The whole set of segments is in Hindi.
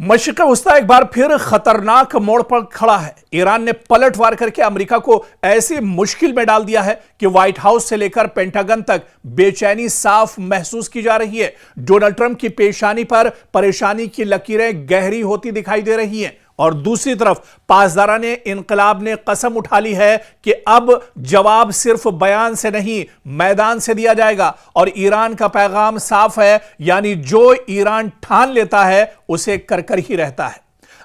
मशरिक़ वस्ता एक बार फिर खतरनाक मोड़ पर खड़ा है। ईरान ने पलटवार करके अमेरिका को ऐसी मुश्किल में डाल दिया है कि व्हाइट हाउस से लेकर पेंटागन तक बेचैनी साफ महसूस की जा रही है। डोनाल्ड ट्रंप की पेशानी पर परेशानी की लकीरें गहरी होती दिखाई दे रही हैं और दूसरी तरफ पासदाराने इनकलाब ने कसम उठा ली है कि अब जवाब सिर्फ बयान से नहीं मैदान से दिया जाएगा और ईरान का पैगाम साफ है, यानी जो ईरान ठान लेता है उसे कर ही रहता है।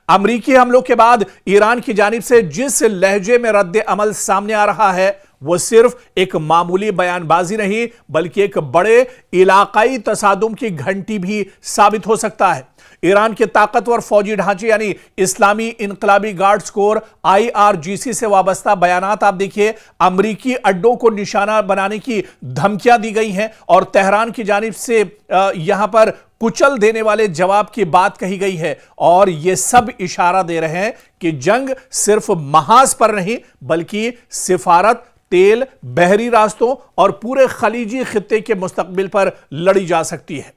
अमेरिकी हमलों के बाद ईरान की जानिब से जिस लहजे में रद्द अमल सामने आ रहा है वो सिर्फ एक मामूली बयानबाजी नहीं बल्कि एक बड़े इलाकाई तसादुम की घंटी भी साबित हो सकता है। ईरान के ताकतवर फौजी ढांचे यानी इस्लामी इनकलाबी गार्ड्स कोर IRGC से वाबस्ता बयानात आप देखिए। अमरीकी अड्डों को निशाना बनाने की धमकियां दी गई हैं और तेहरान की जानिब से यहां पर कुचल देने वाले जवाब की बात कही गई है और यह सब इशारा दे रहे हैं कि जंग सिर्फ महाज पर नहीं बल्कि सिफारत, तेल, बहरी रास्तों और पूरे खलीजी खित्ते के मुस्तकबिल पर लड़ी जा सकती है।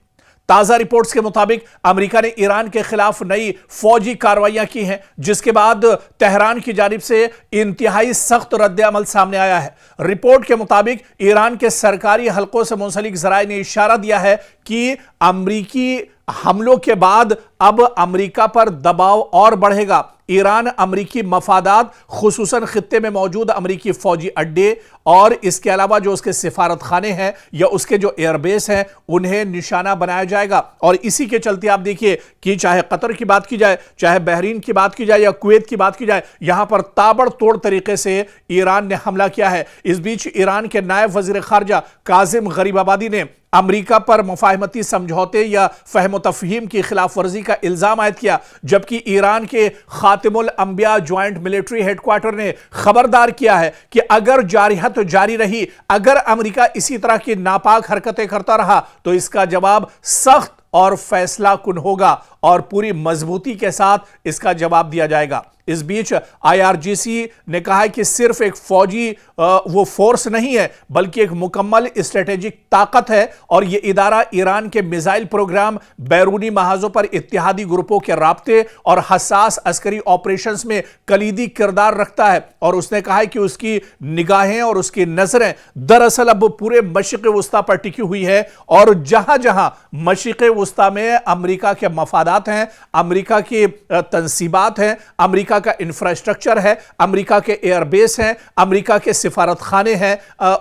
ताजा रिपोर्ट्स के मुताबिक अमेरिका ने ईरान के खिलाफ नई फौजी कार्रवाइयां की हैं, जिसके बाद तेहरान की जानिब से इंतहाई सख्त रद्द अमल सामने आया है। रिपोर्ट के मुताबिक ईरान के सरकारी हलकों से मुंसलिक जराए ने इशारा दिया है कि अमेरिकी हमलों के बाद अब अमेरिका पर दबाव और बढ़ेगा। ईरान अमेरिकी मफादात खुसूसन खित्ते में मौजूद अमेरिकी फौजी अड्डे और इसके अलावा जो उसके सिफारत खाने हैं या उसके जो एयरबेस हैं उन्हें निशाना बनाया जाएगा। और इसी के चलते आप देखिए कि चाहे कतर की बात की जाए, चाहे बहरीन की बात की जाए या कुवैत की बात की जाए, यहां पर ताबड़तोड़ तरीके से ईरान ने हमला किया है। इस बीच ईरान के नायब वजीर खारजा काजिम गरीबाबादी ने अमेरिका पर मुफाहमती समझौते या फहम तफहीम की खिलाफ वर्जी का इल्जाम आयद किया, जबकि ईरान के खातिमुल अंबिया ज्वाइंट मिलिट्री हेडक्वार्टर ने खबरदार किया है कि अगर जारिहत जारी रही, अगर अमेरिका इसी तरह की नापाक हरकतें करता रहा तो इसका जवाब सख्त और फैसला कुन होगा और पूरी मजबूती के साथ इसका जवाब दिया जाएगा। इस बीच IRGC ने कहा है कि सिर्फ एक फौजी वो फोर्स नहीं है बल्कि एक मुकम्मल स्ट्रेटेजिक ताकत है और यह इदारा ईरान के मिसाइल प्रोग्राम, बैरूनी महाजों पर इत्तेहादी ग्रुपों के राब्ते और हसास अस्करी ऑपरेशंस में कलीदी किरदार रखता है। और उसने कहा है कि उसकी निगाहें और उसकी नजरें दरअसल अब पूरे मशरिक़ वस्ता पर टिकी हुई है और जहां जहां मशरिक़ वस्ता में अमेरिका के मफादात हैं, अमेरिका की तंसीबात हैं, अमेरिका का इंफ्रास्ट्रक्चर है, अमेरिका के एयरबेस हैं, अमेरिका के सिफारत खाने हैं,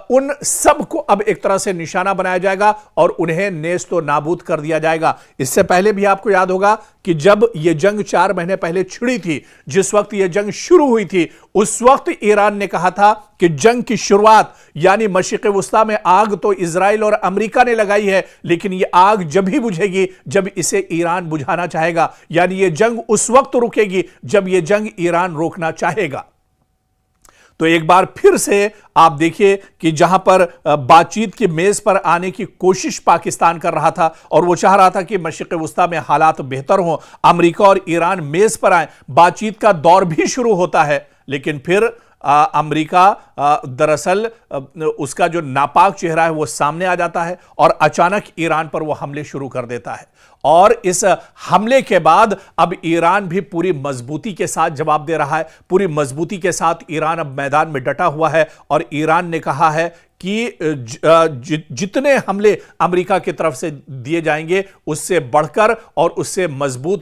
उन सब को अब एक तरह से निशाना बनाया जाएगा और उन्हें नेस्तो नाबूद कर दिया जाएगा। इससे पहले भी आपको याद होगा कि जब यह जंग 4 महीने पहले छिड़ी थी, जिस वक्त यह जंग शुरू हुई थी, उस वक्त ईरान ने कहा था कि जंग की शुरुआत यानी मशरिक़ वस्ता में आग तो इजराइल और अमेरिका ने लगाई है, लेकिन यह आग जब ही बुझेगी जब इसे ईरान बुझाना चाहेगा, यानी यह जंग उस वक्त रुकेगी जब यह जंग ईरान रोकना चाहेगा। तो एक बार फिर से आप देखिए कि जहां पर बातचीत की मेज पर आने की कोशिश पाकिस्तान कर रहा था और वो चाह रहा था कि मशरिक़ वस्ता में हालात बेहतर हों, अमेरिका और ईरान मेज पर आए, बातचीत का दौर भी शुरू होता है, लेकिन फिर अमेरिका दरअसल उसका जो नापाक चेहरा है वो सामने आ जाता है और अचानक ईरान पर वो हमले शुरू कर देता है। और इस हमले के बाद अब ईरान भी पूरी मजबूती के साथ जवाब दे रहा है। पूरी मजबूती के साथ ईरान अब मैदान में डटा हुआ है और ईरान ने कहा है कि जितने हमले अमेरिका की तरफ से दिए जाएंगे उससे बढ़कर और उससे मजबूत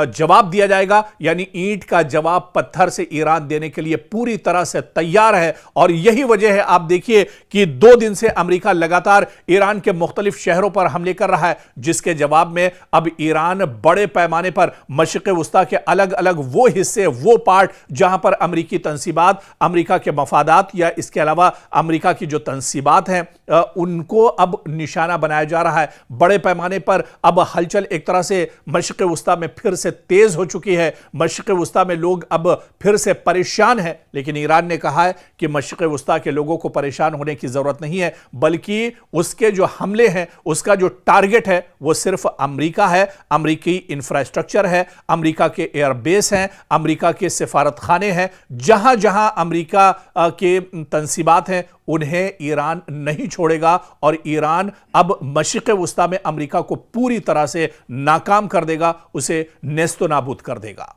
जवाब दिया जाएगा, यानी ईंट का जवाब पत्थर से ईरान देने के लिए पूरी तरह से तैयार है। और यही वजह है आप देखिए कि 2 दिन से अमेरिका लगातार ईरान के मुख्तलिफ शहरों पर हमले कर रहा है, जिसके जवाब में अब ईरान बड़े पैमाने पर मशरिक़ वस्ता के अलग अलग वो हिस्से, वो पार्ट जहां पर अमेरिकी तंसीबात, अमेरिका के मफादात या इसके अलावा अमेरिका की जो तंसीबात हैं उनको अब निशाना बनाया जा रहा है। बड़े पैमाने पर अब हलचल एक तरह से मशरिक़ वस्ता में फिर से तेज हो चुकी है। मशरिक़ वस्ता में लोग अब फिर से परेशान हैं, लेकिन ईरान ने कहा है कि मशरिक़ वस्ता के लोगों को परेशान होने की जरूरत नहीं है, बल्कि उसके जो हमले हैं उसका जो टारगेट है वो सिर्फ अमेरिका है, अमेरिकी इंफ्रास्ट्रक्चर है, अमेरिका के एयरबेस हैं, अमेरिका के सिफारत खाने हैं। जहां जहां अमेरिका के तंसीबात हैं उन्हें ईरान नहीं छोड़ेगा और ईरान अब मशरिक़ वुस्ता में अमेरिका को पूरी तरह से नाकाम कर देगा, उसे नेस्तनाबूद कर देगा।